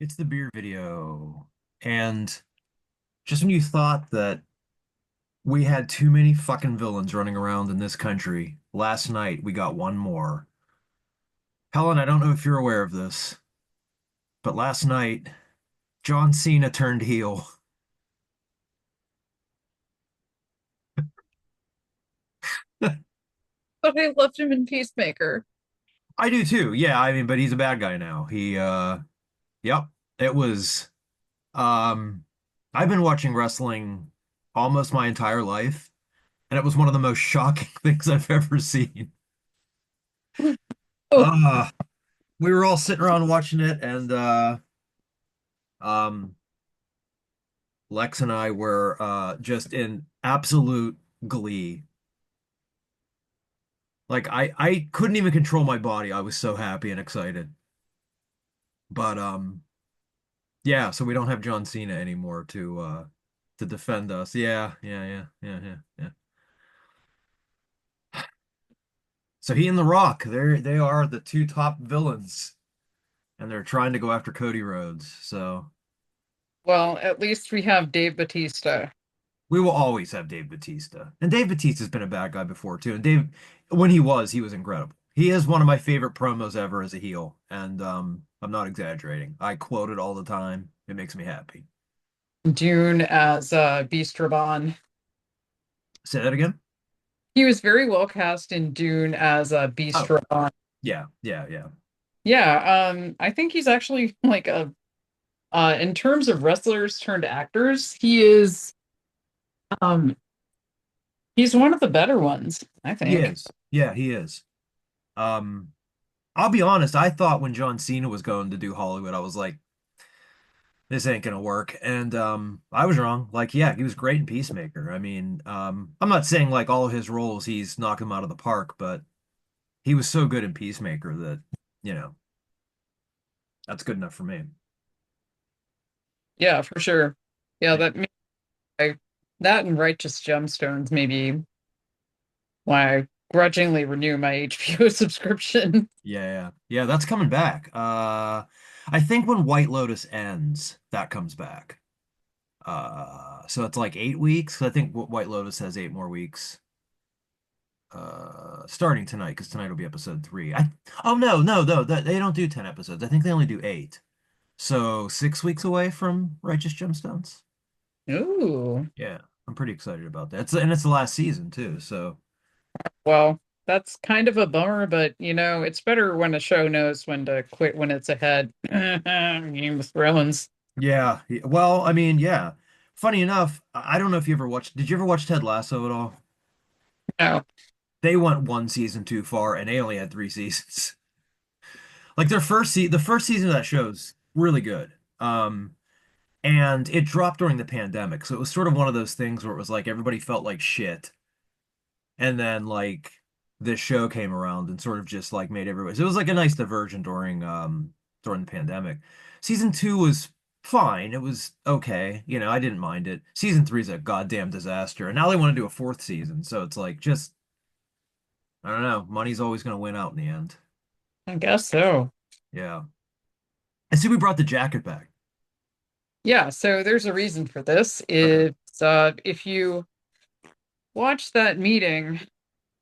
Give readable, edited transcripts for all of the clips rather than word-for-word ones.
It's the beer video. And just when you thought that we had too many fucking villains running around in this country, last night we got one more. Helen, I don't know if you're aware of this, but last night John Cena turned heel. But I loved him in Peacemaker. I do too. Yeah, I mean, but he's a bad guy now. Yep. It was um I've been watching wrestling almost my entire life, and it was one of the most shocking things I've ever seen. Oh, Uh we were all sitting around watching it, and um Lex and I were just in absolute glee. Like I couldn't even control my body. I was so happy and excited. But yeah, so we don't have John Cena anymore to defend us. Yeah. So he and The Rock, they are the two top villains, and they're trying to go after Cody Rhodes. So well, at least we have Dave Batista. we will always have Dave Batista. And Dave Batista's been a bad guy before too. And he was incredible. He is one of my favorite promos ever as a heel. And I'm not exaggerating. I quote it all the time. It makes me happy. Dune as Beast Raban. Say that again? He was very well cast in Dune as Beast Oh, Raban. yeah. Yeah, I think he's actually like a in terms of wrestlers turned actors, um he's one of the better ones, I He think. is. Yeah, he is. Um, I'll be honest, I thought when John Cena was going to do Hollywood, I was like, this ain't gonna work. And I was wrong. Like, yeah, he was great in Peacemaker. I mean, I'm not saying like all of his roles he's knocked them out of the park, but he was so good in Peacemaker that, you know, that's good enough for me. Yeah, for sure. Yeah, Yeah, I, that and Righteous Gemstones maybe why I grudgingly renew my HBO subscription. yeah, that's coming back. I think when White Lotus ends, that comes back. So it's like 8 weeks. I think White Lotus has 8 more weeks. Starting tonight, because tonight will be episode three. Oh no, they don't do 10 episodes. I think they only do eight. So 6 weeks away from Righteous Gemstones. Ooh. Yeah, I'm pretty excited about that. And it's the last season too. So Well, that's kind of a bummer, but it's better when a show knows when to quit when it's ahead. Game of Thrones. well, I mean, yeah. Funny enough, I don't know if you ever watched. Did you ever watch Ted Lasso at all? No. They went one season too far, and they only had three seasons. Like the first season of that show's really good. And it dropped during the pandemic, so it was sort of one of those things where it was like everybody felt like shit, and then like this show came around and sort of just like made everybody. So it was like a nice diversion during the pandemic. Season two was fine. It was okay. I didn't mind it. Season three is a goddamn disaster, and now they want to do a fourth season. So it's like just I don't know. Money's always going to win out in the end. I guess so. Yeah. I see we brought the jacket back. Yeah, so there's a reason for this. Okay. It's if you watch that meeting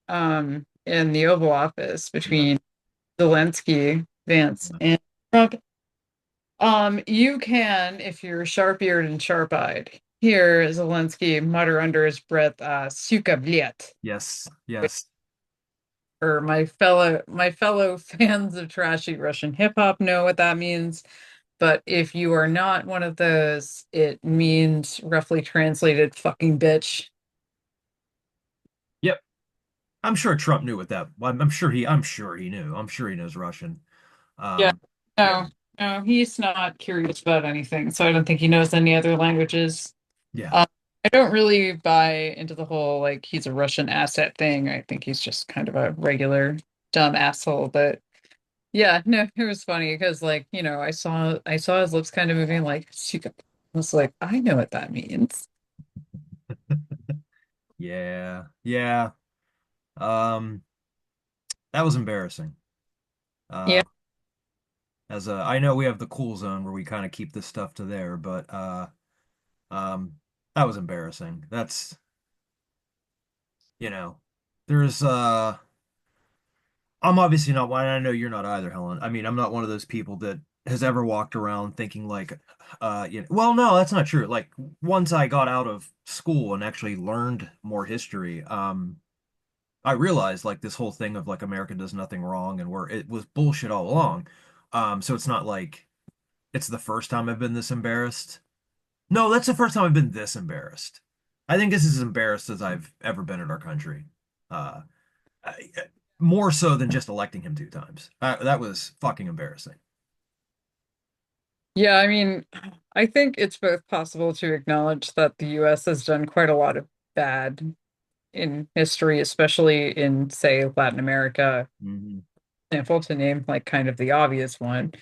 in the Oval Office Yeah. between Zelensky, Vance, Yeah. and Trump, you can, if you're sharp-eared and sharp-eyed, hear Zelensky mutter under his breath, "Suka vliet." Yes. Yes. Or my fellow fans of trashy Russian hip hop know what that means. But if you are not one of those, it means roughly translated fucking bitch. Yep. I'm sure Trump knew what that. I'm sure he knew. I'm sure he knows Russian. Yeah. Yeah, No, no, he's not curious about anything, so I don't think he knows any other languages. yeah, Um, I don't really buy into the whole like he's a Russian asset thing. I think he's just kind of a regular dumb asshole. But yeah, no, it was funny because I saw his lips kind of moving like I was like, I know what that means. yeah. Um, that was embarrassing. Yeah, Uh, I know we have the cool zone where we kind of keep this stuff to there, but um, that was embarrassing. That's, you know, there's I'm obviously not one. I know you're not either, Helen. I mean, I'm not one of those people that has ever walked around thinking like, well, no, that's not true. Like once I got out of school and actually learned more history, I realized like this whole thing of like America does nothing wrong and it was bullshit all along. So it's not like it's the first time I've been this embarrassed. No, that's the first time I've been this embarrassed. I think this is as embarrassed as I've ever been in our country. Uh, I, More so than just electing him 2 times. That was fucking embarrassing. Yeah, I mean, I think it's both possible to acknowledge that the US has done quite a lot of bad in history, especially in, say, Latin America, Hmm. example to name like kind of the obvious one,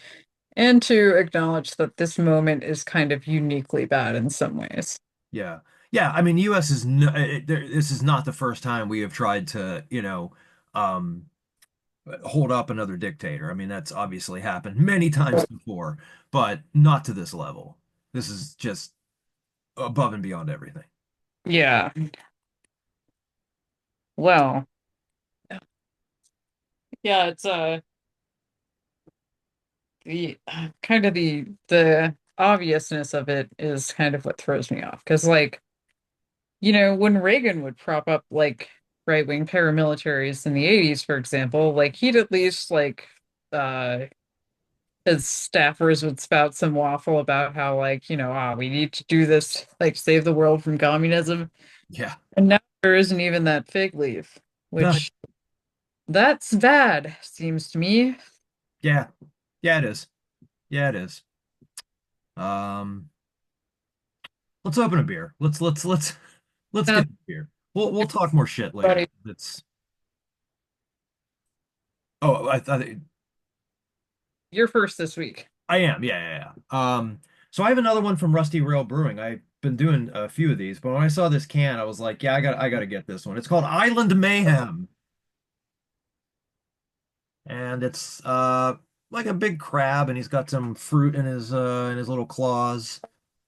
and to acknowledge that this moment is kind of uniquely bad in some ways. Yeah. Yeah. I mean, U.S. is no, this is not the first time we have tried to, um, hold up another dictator. I mean, that's obviously happened many times before, but not to this level. This is just above and beyond everything. Yeah, well, yeah, it's the kind of the obviousness of it is kind of what throws me off because like when Reagan would prop up like right-wing paramilitaries in the 80s, for example, like he'd at least like uh his staffers would spout some waffle about how like, we need to do this, like save the world from communism. Yeah. And now there isn't even that fig leaf, No. which that's bad, seems to me. Yeah. Yeah, it is. Yeah, it is. Um, let's open a beer. Let's Uh, get a beer. We'll talk more shit later. Buddy, It's Oh, I thought you're first this week. I am. Yeah, yeah, yeah. So I have another one from Rusty Rail Brewing. I've been doing a few of these, but when I saw this can, I was like, yeah, I got to get this one. It's called Island Mayhem, and it's like a big crab, and he's got some fruit in his little claws.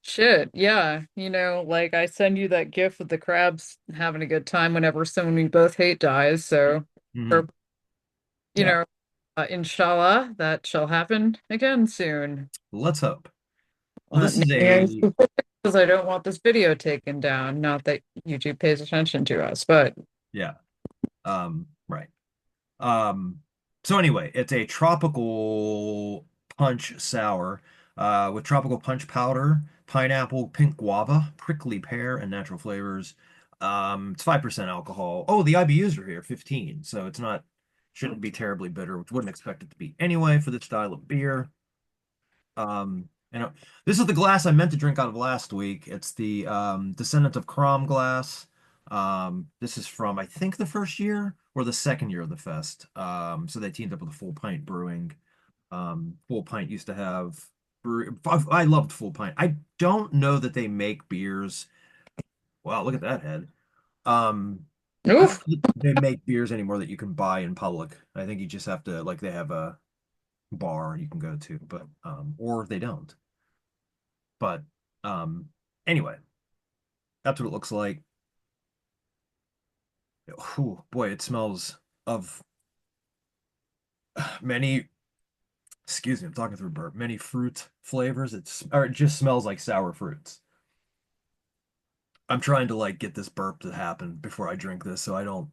Shit, yeah. Like I send you that gif of the crabs having a good time whenever someone we both hate dies. So, Hmm. or, you Yeah, know, inshallah, that shall happen again soon. let's hope. Well, this is Naming a because I don't want this video taken down. Not that YouTube pays attention to us, but yeah. Right. Um, so anyway, it's a tropical punch sour with tropical punch powder, pineapple, pink guava, prickly pear, and natural flavors. It's 5% alcohol. Oh, the IBUs are here, 15. So it's not, shouldn't be terribly bitter, which wouldn't expect it to be anyway for this style of beer. This is the glass I meant to drink out of last week. It's the Descendant of Crom glass. This is from I think the first year or the second year of the fest. So they teamed up with a Full Pint Brewing. Full Pint used to have I loved Full Pint. I don't know that they make beers. Wow, look at that head. I don't oof. think they make beers anymore that you can buy in public. I think you just have to like they have a bar you can go to, but or they don't. But um, anyway, that's what it looks like. Whew, boy, it smells of many, excuse me, I'm talking through burp, many fruit flavors. It just smells like sour fruits. I'm trying to like get this burp to happen before I drink this so I don't.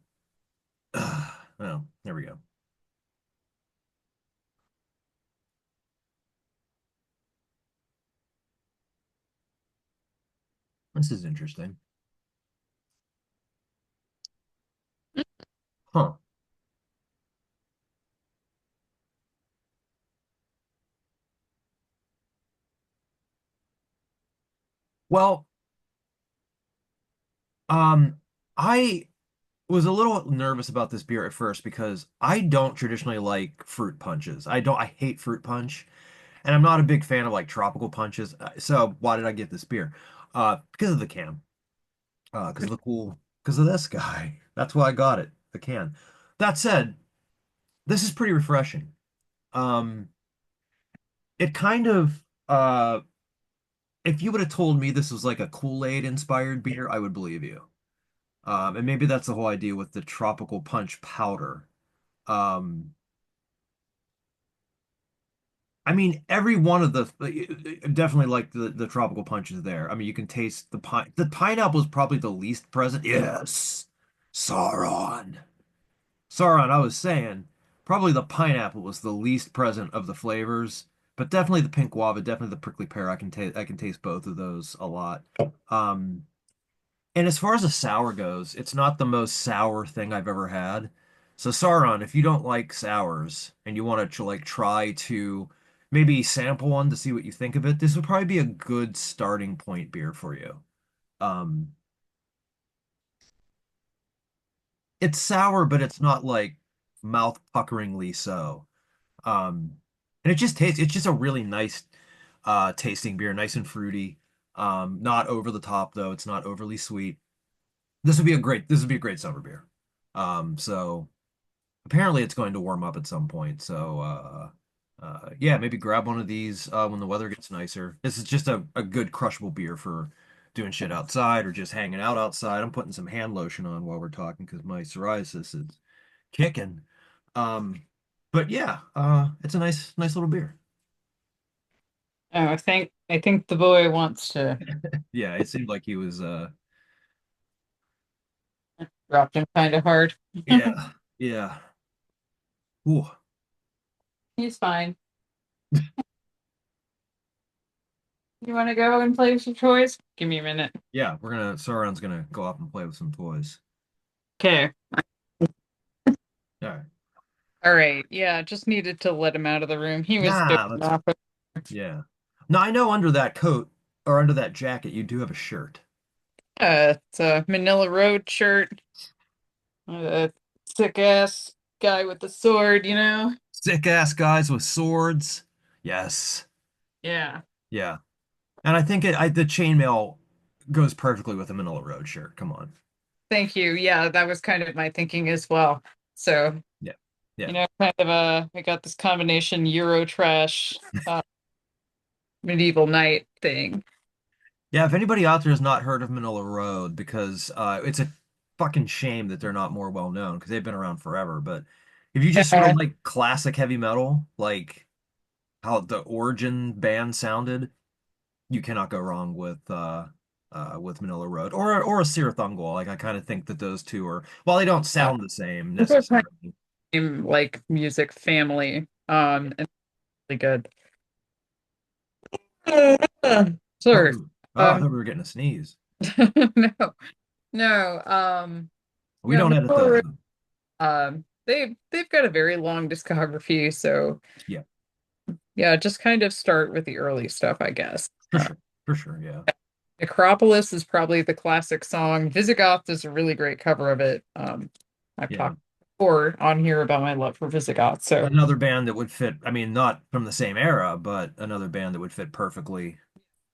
Well, there we go. This is interesting. Huh. Well, um, I was a little nervous about this beer at first because I don't traditionally like fruit punches. I hate fruit punch. And I'm not a big fan of like tropical punches. So why did I get this beer? Because of the can. Because of the cool, because of this guy. That's why I got it, the can. That said, this is pretty refreshing. Um, it kind of if you would have told me this was like a Kool-Aid inspired beer, I would believe you. And maybe that's the whole idea with the tropical punch powder. Um, I mean, every one of the definitely like the tropical punch is there. I mean, you can taste the pine. The pineapple is probably the least present. Yes, Sauron. Sauron. I was saying probably the pineapple was the least present of the flavors, but definitely the pink guava, definitely the prickly pear. I can taste both of those a lot. Um, And as far as a sour goes, it's not the most sour thing I've ever had. So Sauron, if you don't like sours and you want to like try to maybe sample one to see what you think of it, this would probably be a good starting point beer for you. Um, it's sour, but it's not like mouth-puckeringly so. And it just tastes, it's just a really nice tasting beer, nice and fruity. Not over the top though. It's not overly sweet. This would be a great summer beer. So apparently it's going to warm up at some point. So yeah, maybe grab one of these when the weather gets nicer. This is just a good crushable beer for doing shit outside or just hanging out outside. I'm putting some hand lotion on while we're talking because my psoriasis is kicking. Um, but yeah, it's a nice little beer. Oh, I think the boy wants to Yeah, it seemed like he was drop him kind of hard. yeah, yeah. Ooh. He's fine. You want to go and play with some toys? Give me a minute. Yeah, Sauron's gonna go off and play with some toys. Okay. All right. All right. Yeah, just needed to let him out of the room. He was Nah, dozing that's off. yeah. Now I know under that coat or under that jacket you do have a shirt. It's a Manila Road shirt. A sick ass guy with the sword, you know? Sick ass guys with swords. Yes. Yeah. Yeah. And I think the chainmail goes perfectly with a Manila Road shirt. Come on. Thank you. Yeah, that was kind of my thinking as well. So, Yeah. Yeah. kind of I got this combination Euro trash, medieval knight thing. Yeah, if anybody out there has not heard of Manila Road, because it's a fucking shame that they're not more well known because they've been around forever. But if you just sort of Yeah. like classic heavy metal, like how the Origin band sounded, you cannot go wrong with Manila Road or a Sirathungwal. Like I kind of think that those two are while they don't sound the same We're kind necessarily. of same, like music family. Yeah. And really good. Oh, Sorry. I Um, thought we were getting a sneeze. no, no. We don't edit those. Though. They've got a very long discography, so Yeah, yeah, just kind of start with the early stuff, I guess. for sure, for sure. Yeah, Necropolis is probably the classic song. Visigoth does a really great cover of it. I've yeah. talked before on here about my love for Visigoth, so Another band that would fit. I mean, not from the same era, but another band that would fit perfectly.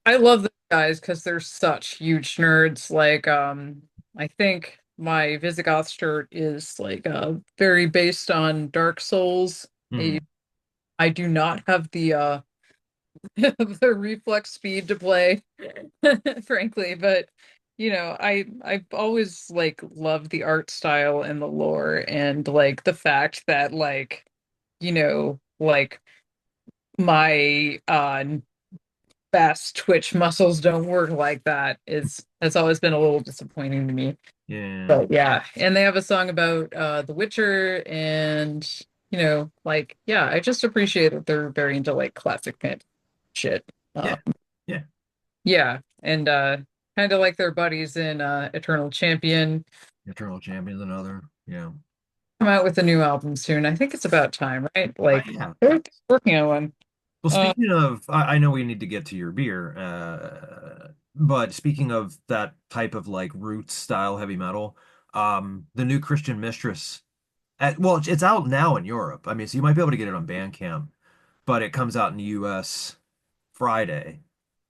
I love those guys because they're such huge nerds. Like, I think my Visigoth shirt is like very based on Dark Souls. I, Hmm. I do not have the the reflex speed to play, frankly, but I've always like loved the art style and the lore and like the fact that like my fast twitch muscles don't work like that is has always been a little disappointing to me. Yeah, But yeah, and they have a song about The Witcher and like yeah, I just appreciate that they're very into like classic band shit. Uh, yeah, yeah. yeah, and kind of like their buddies in Eternal Champion Eternal Champion's another. Yeah. come out with a new album soon. I think it's about time, right? Like Yeah. they're working on one. Well, Uh, speaking of, I know we need to get to your beer, but speaking of that type of like roots style heavy metal, the new Christian Mistress, well, it's out now in Europe. I mean, so you might be able to get it on Bandcamp, but it comes out in the US Friday,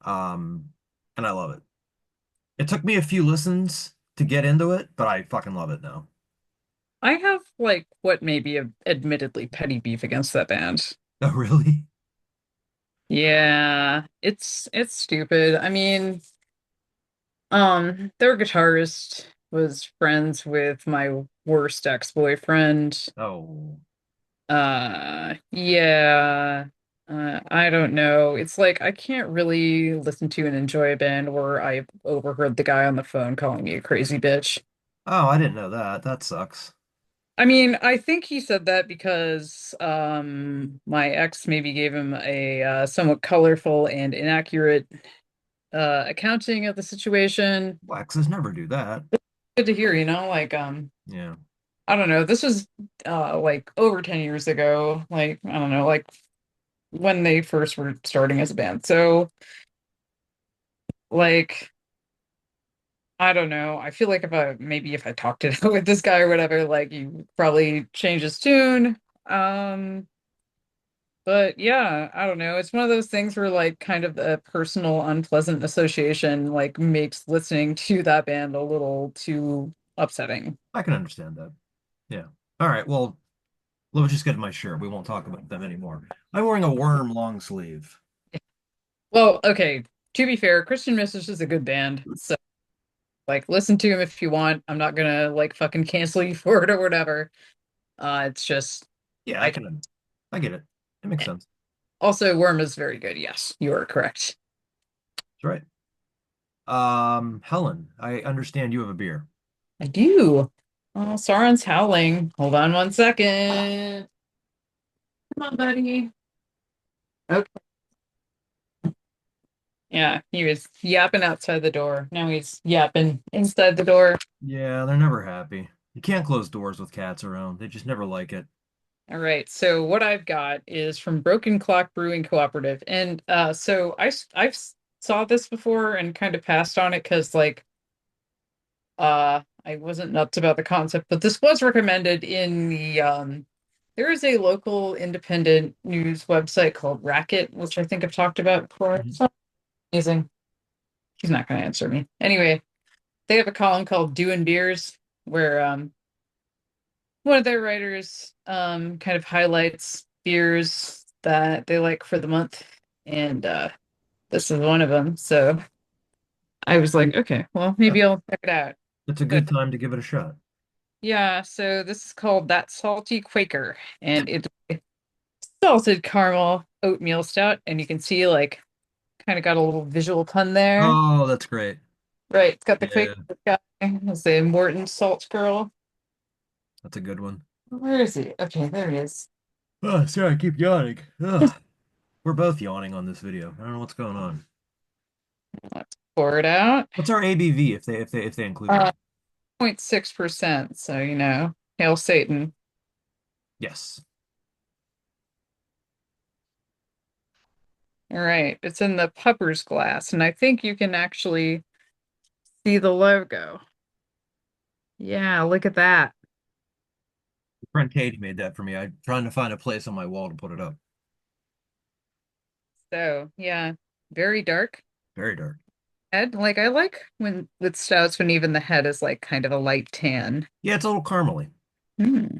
um, and I love it. It took me a few listens to get into it, but I fucking love it now. I have like what may be a admittedly petty beef against that band. Oh, really? Yeah, it's stupid. I mean, their guitarist was friends with my worst ex-boyfriend. Oh, Yeah. I don't know. It's like I can't really listen to and enjoy a band where I overheard the guy on the phone calling me a crazy bitch. oh, I didn't know that. That sucks. I mean, I think he said that because my ex maybe gave him a somewhat colorful and inaccurate accounting of the situation. Waxes never do that. Good to hear, like Yeah. I don't know. This was like over 10 years ago. Like, I don't know, like when they first were starting as a band. So, like, I don't know. I feel like if I talked it out with this guy or whatever, like you probably change his tune. Um, but yeah, I don't know. It's one of those things where like kind of a personal unpleasant association like makes listening to that band a little too upsetting. I can understand that. Yeah. All right. Well, let's just get to my shirt. We won't talk about them anymore. I'm wearing a worm long sleeve. Well, okay, to be fair, Christian Message is a good band. So like listen to him if you want. I'm not gonna like fucking cancel you for it or whatever. It's just Yeah, I can I get it. It makes sense. also Worm is very good. Yes, you are correct. That's right. Helen, I understand you have a beer. I do. Oh, Sauron's howling. Hold on one second. Come on, buddy. Okay. Yeah, he was yapping outside the door. Now he's yapping inside the door. Yeah, they're never happy. You can't close doors with cats around. They just never like it. All right. So what I've got is from Broken Clock Brewing Cooperative. And so I've saw this before and kind of passed on it because like I wasn't nuts about the concept, but this was recommended in the there is a local independent news website called Racket, which I think I've talked about before. Mhm. It's not amazing. He's not going to answer me. Anyway, they have a column called Doing Beers where one of their writers kind of highlights beers that they like for the month, and this is one of them. So I was like, okay, well, Yeah, maybe I'll check it out. it's a So good time to give it a shot. yeah, so this is called That Salty Quaker, and it's salted caramel oatmeal stout, and you can see like kind of got a little visual pun there. Oh, that's great. Right, it's got the Yeah, Quaker guy, it's the Morton Salt Girl. that's a good one. Where is he? Okay, there he is. Oh, sorry, I keep yawning. Ugh. We're both yawning on this video. I don't know what's going on. Let's pour it out. What's our ABV if they include Uh, beer? 0.6%. So, hail Satan. Yes. All right. It's in the pupper's glass, and I think you can actually see the logo. Yeah, look at that. Friend Katie made that for me. I'm trying to find a place on my wall to put it up. So, yeah, very dark Very dark. head. Like, I like when with stouts when even the head is like kind of a light tan. Yeah, it's a little caramely. Hmm.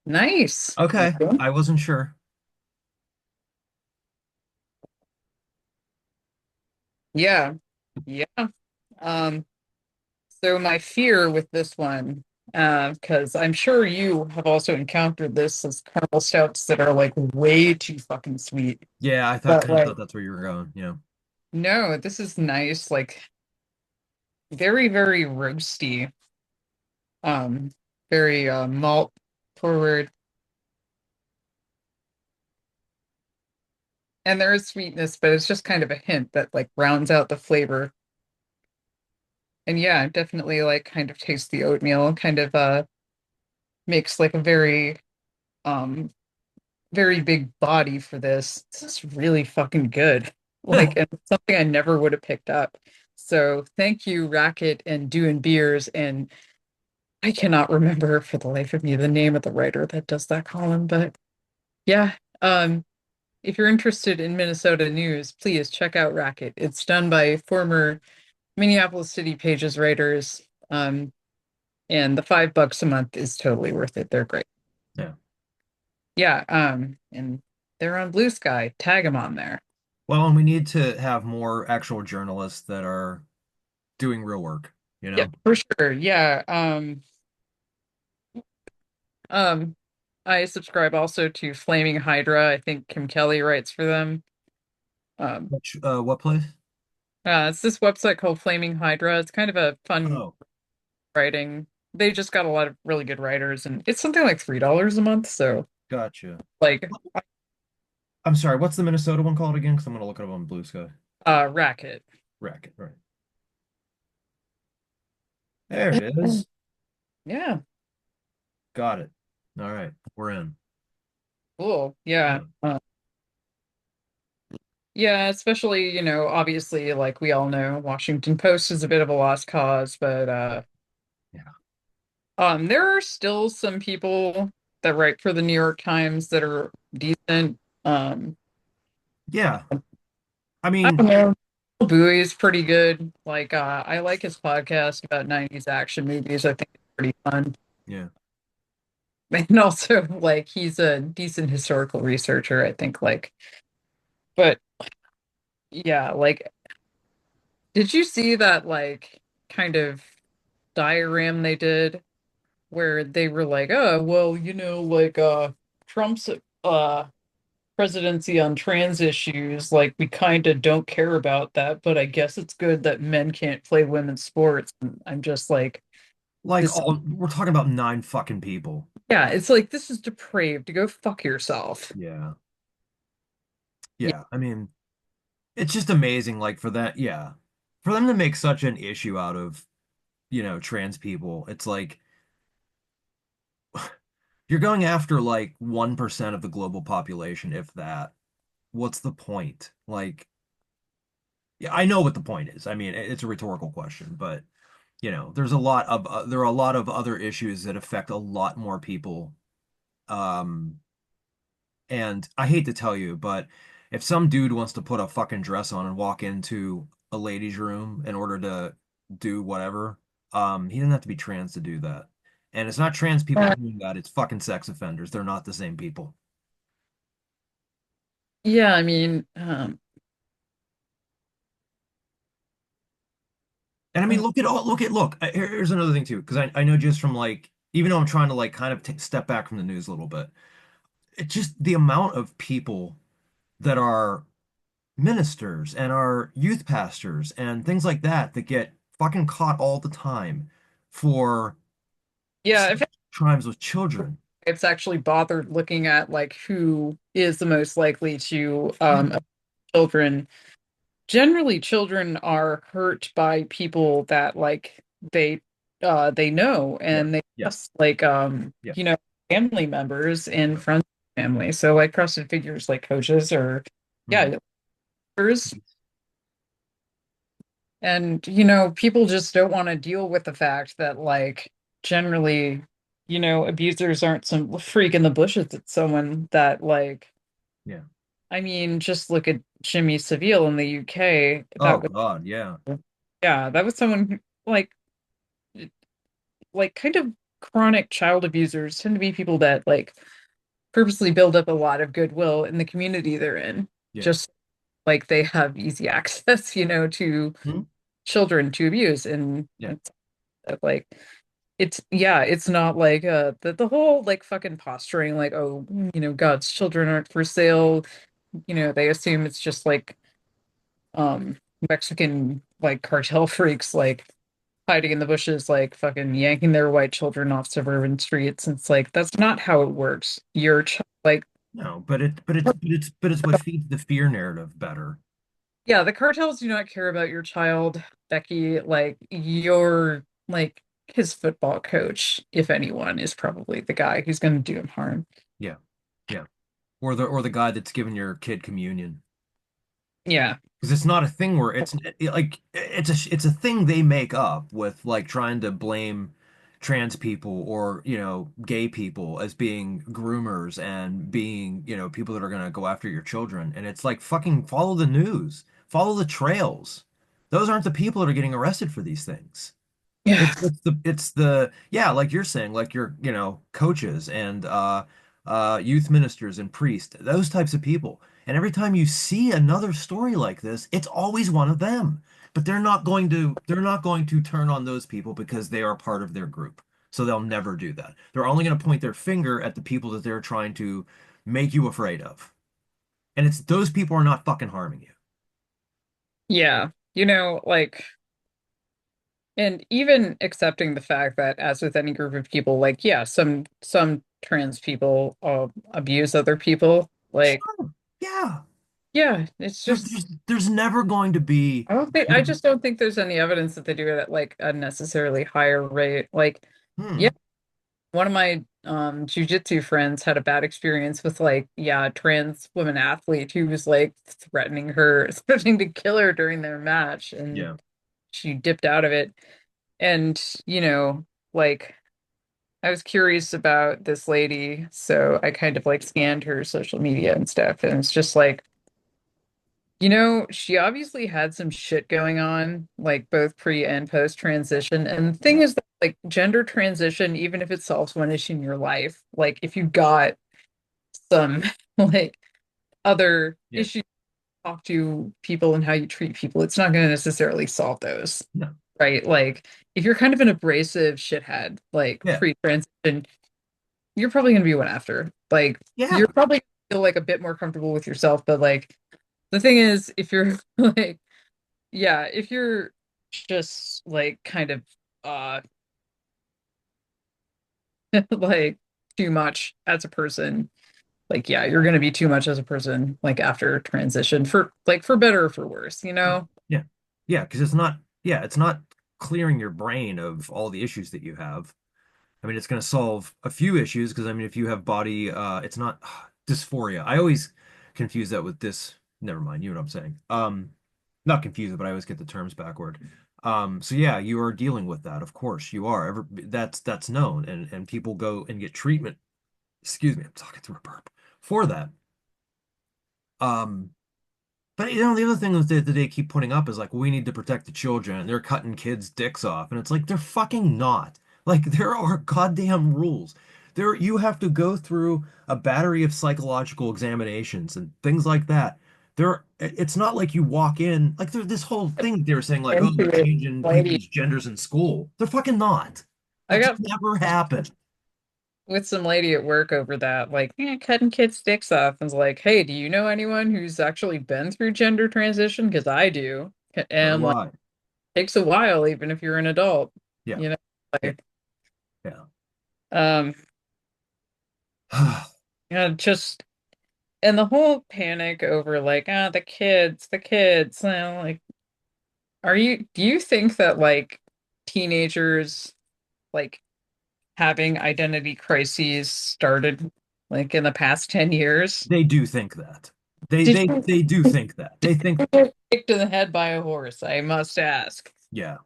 Nice. Okay, I wasn't sure. Yeah. Yeah. Um, so my fear with this one, because I'm sure you have also encountered this as caramel stouts that are like way too fucking sweet. Yeah, I thought But kind of thought like, that's where you were going. Yeah. no, this is nice, like very, very roasty. Um, very malt forward. And there is sweetness, but it's just kind of a hint that like rounds out the flavor. And yeah, definitely like kind of taste the oatmeal, kind of makes like a um very big body for this. This is really fucking good. Like, and it's something I never would have picked up. So thank you, Racket and Doing Beers. And I cannot remember for the life of me the name of the writer that does that column. But yeah, if you're interested in Minnesota news, please check out Racket. It's done by former Minneapolis City Pages writers. And the $5 a month is totally worth it. They're great. Yeah. Yeah, and they're on Blue Sky. Tag them on there. Well, and we need to have more actual journalists that are doing real work, you Yep, know? for sure. Yeah. Um, I subscribe also to Flaming Hydra. I think Kim Kelly writes for them. Um, What place? it's this website called Flaming Hydra. It's kind of a fun Oh, writing. They just got a lot of really good writers, and it's something like $3 a month. So, gotcha. like, I'm sorry, what's the Minnesota one called again? Because I'm gonna look it up on Blue Sky. Racket. Racket, right. There it is. Yeah, Got it. All right, we're in. cool. Yeah. Yeah. Yeah, especially, obviously, like we all know, Washington Post is a bit of a lost cause, but Yeah. there are still some people that write for the New York Times that are decent. Um, Yeah. I I don't mean, know. Bowie is pretty good. Like, I like his podcast about 90s action movies. I think it's pretty fun. yeah. And also, like, he's a decent historical researcher, I think, like, but yeah, like, did you see that, like, kind of diagram they did where they were like, oh, well, like Trump's presidency on trans issues, like we kind of don't care about that, but I guess it's good that men can't play women's sports. And I'm just like, Like this, all we're talking about nine fucking people. yeah, it's like this is depraved. To go fuck yourself. Yeah. Yeah, Yeah. I mean, it's just amazing, like for that, yeah. For them to make such an issue out of, trans people, it's like you're going after like 1% of the global population, if that. What's the point? Like, yeah, I know what the point is. I mean, it's a rhetorical question, but there are a lot of other issues that affect a lot more people. Um, and I hate to tell you, but if some dude wants to put a fucking dress on and walk into a ladies' room in order to do whatever, he doesn't have to be trans to do that. And it's not trans people doing that, it's fucking sex offenders. They're not the same people. yeah. I mean, And I mean, here's another thing too, because I know just from like, even though I'm trying to like kind of t step back from the news a little bit, it's just the amount of people that are ministers and our youth pastors and things like that that get fucking caught all the time for yeah. If sex crimes with children. it's actually bothered looking at like who is the most likely to Yeah, children. Generally, children are hurt by people that like they know yeah, and they yeah, trust like yeah, family members and right. friends of family. So like trusted figures like coaches or Mhm. yeah, leaders. And people just don't want to deal with the fact that like generally, abusers aren't some freak in the bushes. It's someone that like Yeah. I mean, just look at Jimmy Savile in the UK. Oh God, yeah, That was someone who, like kind of chronic child abusers tend to be people that like purposely build up a lot of goodwill in the community they're in, yeah, just like they have easy access, to Mhm. children to abuse. And Yeah. it's like it's not like the whole like fucking posturing like, oh, God's children aren't for sale. They assume it's just like Mexican like cartel freaks like hiding in the bushes, like fucking yanking their white children off suburban streets. And it's like that's not how it works. Like, No, but it's what feeds the fear narrative better. yeah, the cartels do not care about your child, Becky. Like you're like his football coach, if anyone, is probably the guy who's going to do him harm. Yeah, yeah. Or the guy that's giving your kid communion. Yeah. Because it's not a thing where like it's a thing they make up with like trying to blame trans people or gay people as being groomers and being people that are gonna go after your children, and it's like fucking follow the news, follow the trails. Those aren't the people that are getting arrested for these things. Yeah. It's the yeah, like you're saying, like your, coaches and youth ministers and priests, those types of people. And every time you see another story like this, it's always one of them. But they're not going to turn on those people because they are part of their group. So they'll never do that. They're only going to point their finger at the people that they're trying to make you afraid of. And it's those people are not fucking harming you. Yeah. Like, and even accepting the fact that, as with any group of people, like, yeah, some trans people abuse other people. Like, Sure. Yeah. yeah, it's There, just there's never going to be I just don't think there's any evidence that they do it at like a necessarily higher rate. Like, yeah, hmm, one of my jujitsu friends had a bad experience with like, yeah, a trans woman athlete who was like threatening her, threatening to kill her during their match, and yeah. she dipped out of it. And, you know, like I was curious about this lady, so I kind of like scanned her social media and stuff, and it's just like, she obviously had some shit going on, like both pre and post transition. And the thing is that, like, gender transition, even if it solves one issue in your life, like, if you got some, like, other Yeah. issues, talk to people and how you treat people, it's not going to necessarily solve those, No. right? Like, if you're kind of an abrasive shithead, like Yeah. pre transition, you're probably going to be one after. Like, you're Yeah. probably feel like a bit more comfortable with yourself, but like, the thing is, if you're like, yeah, if you're just like kind of uh like too much as a person, like yeah, you're gonna be too much as a person like after transition for like for better or for worse, you Yeah. know? Yeah. Yeah. Because it's not clearing your brain of all the issues that you have. I mean, it's going to solve a few issues because, I mean, if you have body, it's not dysphoria. I always confuse that with never mind, you know what I'm saying. Not confuse it, but I always get the terms backward. So yeah, you are dealing with that. Of course you are. That's known, and people go and get treatment. Excuse me, I'm talking through a burp for that. Um, But the other thing that they keep putting up is like, we need to protect the children, and they're cutting kids' dicks off, and it's like they're fucking not. Like there are goddamn rules. You have to go through a battery of psychological examinations and things like that. It's not like you walk in like this whole thing they were saying like, oh, they're Into it, changing lady. people's genders in school. They're fucking not. I That's got never happened. with some lady at work over that, like, cutting kids' dicks off, and was like, hey, do you know anyone who's actually been through gender transition? Because I do. So And do like, I. takes a while, even if you're an adult, Yeah. you know, Yeah. like, Yeah. um, yeah, just and the whole panic over like the kids like do you think that like teenagers like having identity crises started like in the past 10 years? They do think that. They Did they you they do think that. They think get kicked in the head by a horse, I must ask? yeah.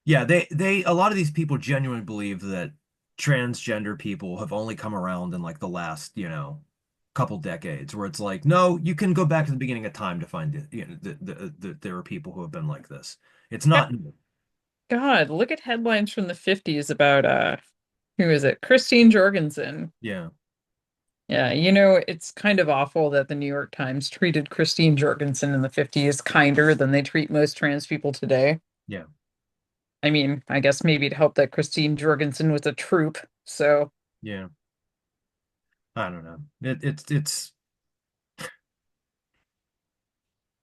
Yeah, they a lot of these people genuinely believe that transgender people have only come around in like the last, couple decades where it's like, no, you can go back to the beginning of time to find it, there are people who have been like this. It's not new. God, look at headlines from the 50s about who is it? Christine Jorgensen. Yeah. Yeah, it's kind of awful that the New York Times treated Christine Jorgensen in the 50s kinder than they treat most trans people today. Yeah. I mean, I guess maybe it helped that Christine Jorgensen was a troop. So, Yeah. I don't know. It's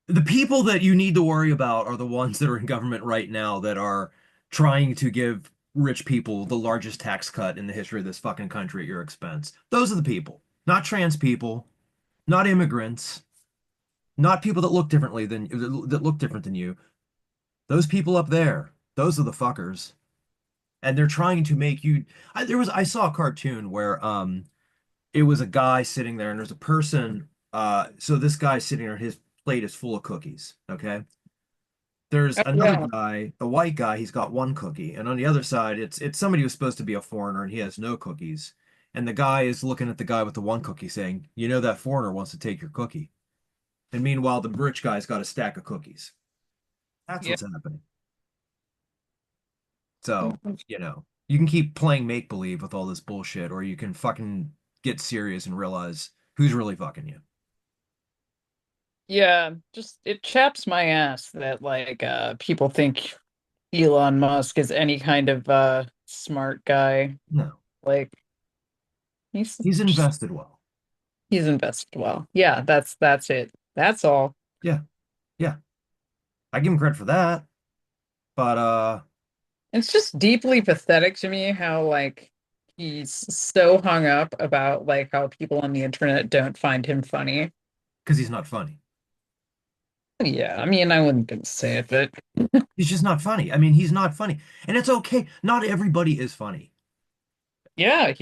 the people that you need to worry about are the ones that are in government right now that are trying to give rich people the largest tax cut in the history of this fucking country at your expense. Those are the people, not trans people, not immigrants, not people that look differently that look different than you. Those people up there, those are the fuckers. And they're trying to make you I saw a cartoon where it was a guy sitting there and there's a person so this guy sitting there, his plate is full of cookies, okay? There's another yeah. guy, a white guy, he's got one cookie, and on the other side, it's somebody who's supposed to be a foreigner, and he has no cookies. And the guy is looking at the guy with the one cookie, saying, "You know that foreigner wants to take your cookie." And meanwhile, the rich guy's got a stack of cookies. That's Yeah. what's happening. So, you can keep playing make believe with all this bullshit, or you can fucking get serious and realize who's really fucking you. Yeah, just it chaps my ass that people think Elon Musk is any kind of smart guy. No, Like he's he's just invested well. he's invested well. Yeah, that's it. That's all. Yeah, yeah. I give him credit for that. But It's just deeply pathetic to me how he's so hung up about like how people on the internet don't find him funny. because he's not funny. Yeah, I mean, I wouldn't gonna say it, but He's just not funny. I mean, he's not funny. And it's okay. Not everybody is funny. yeah,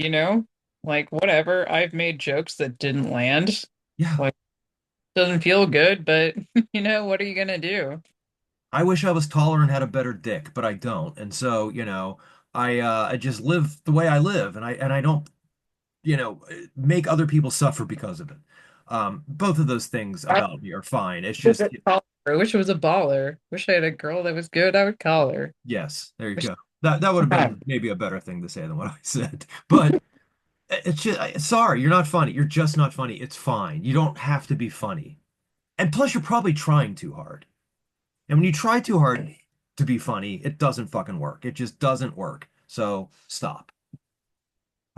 like whatever. I've made jokes that didn't land. Yeah. Like doesn't feel good, but what are you gonna do? I wish I was taller and had a better dick, but I don't. And so, I just live the way I live and I don't, make other people suffer because of it. Both of those things I about me are fine. It's wish just, I call her. I wish it was a baller. Wish I had a girl that was good. I would call her. yes, there you Wish go. That would have I been maybe a better thing to say than what I said. But it's just, sorry, you're not funny. You're just not funny. It's fine. You don't have to be funny. And plus, you're probably trying too hard. And when you try too hard to be funny, it doesn't fucking work. It just doesn't work. So stop.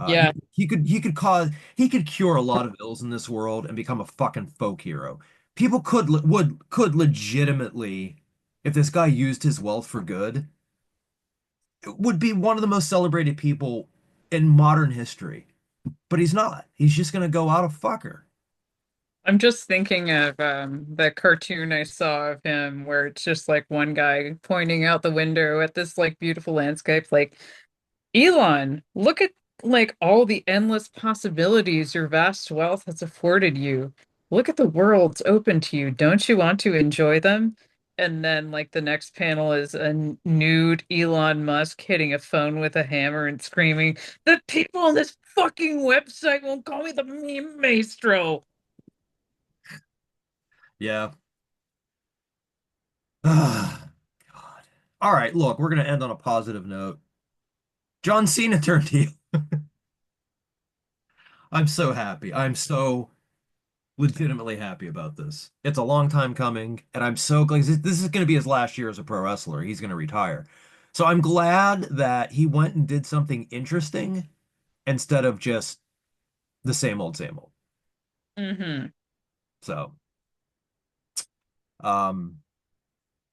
Yeah, He could cure a lot of ills in this world and become a fucking folk hero. People could legitimately, if this guy used his wealth for good, would be one of the most celebrated people in modern history. But he's not. He's just gonna go out a fucker. I'm just thinking of the cartoon I saw of him where it's just like one guy pointing out the window at this like beautiful landscape, like Elon, look at like all the endless possibilities your vast wealth has afforded you. Look at the worlds open to you. Don't you want to enjoy them? And then like the next panel is a nude Elon Musk hitting a phone with a hammer and screaming, "The people on this fucking website will call me the meme maestro." Yeah. Ah, God. All right, look, we're gonna end on a positive note. John Cena turned heel. I'm so happy. I'm so legitimately happy about this. It's a long time coming, and I'm so glad this is going to be his last year as a pro wrestler. He's going to retire. So I'm glad that he went and did something interesting instead of just the same old, same old. Hmm. So, um,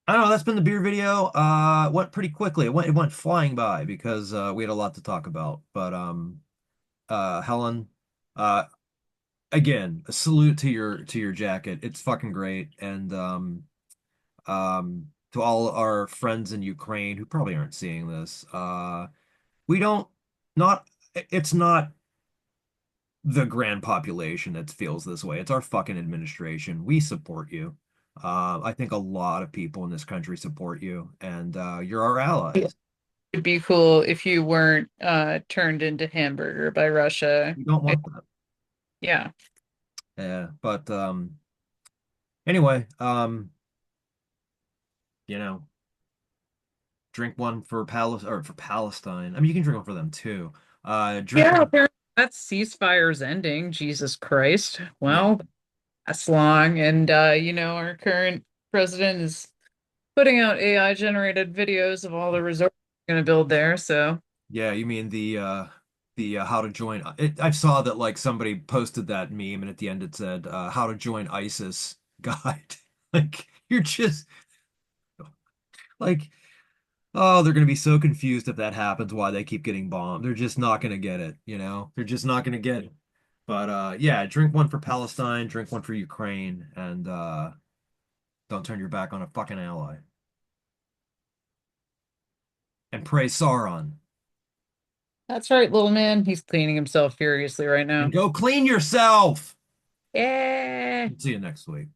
I don't know. That's been the beer video. Went pretty quickly. It went flying by because we had a lot to talk about. But Helen, uh, again, a salute to your jacket. It's fucking great. And to all our friends in Ukraine who probably aren't seeing this. We don't not it's not the grand population that feels this way. It's our fucking administration. We support you. I think a lot of people in this country support you, and you're our allies. It'd be cool if you weren't turned into hamburger by Russia. We don't I, want that. yeah. Yeah, but anyway, you know, drink one for Palestine. I mean, you can drink one for them too. Drink Yeah, one. apparently that ceasefire's ending. Jesus Christ. Yeah. Well, that's long. And our current president is putting out AI generated videos of all the resorts we're gonna build there. So Yeah, you mean the how to join I saw that like somebody posted that meme and at the end it said how to join ISIS guide. Like you're just like oh they're gonna be so confused if that happens why they keep getting bombed. They're just not gonna get it, you know? They're just not gonna get it. But yeah, drink one for Palestine, drink one for Ukraine, and don't turn your back on a fucking ally. And pray Sauron. that's right, little man. He's cleaning himself furiously right And now. go clean yourself. Yeah. See you next week.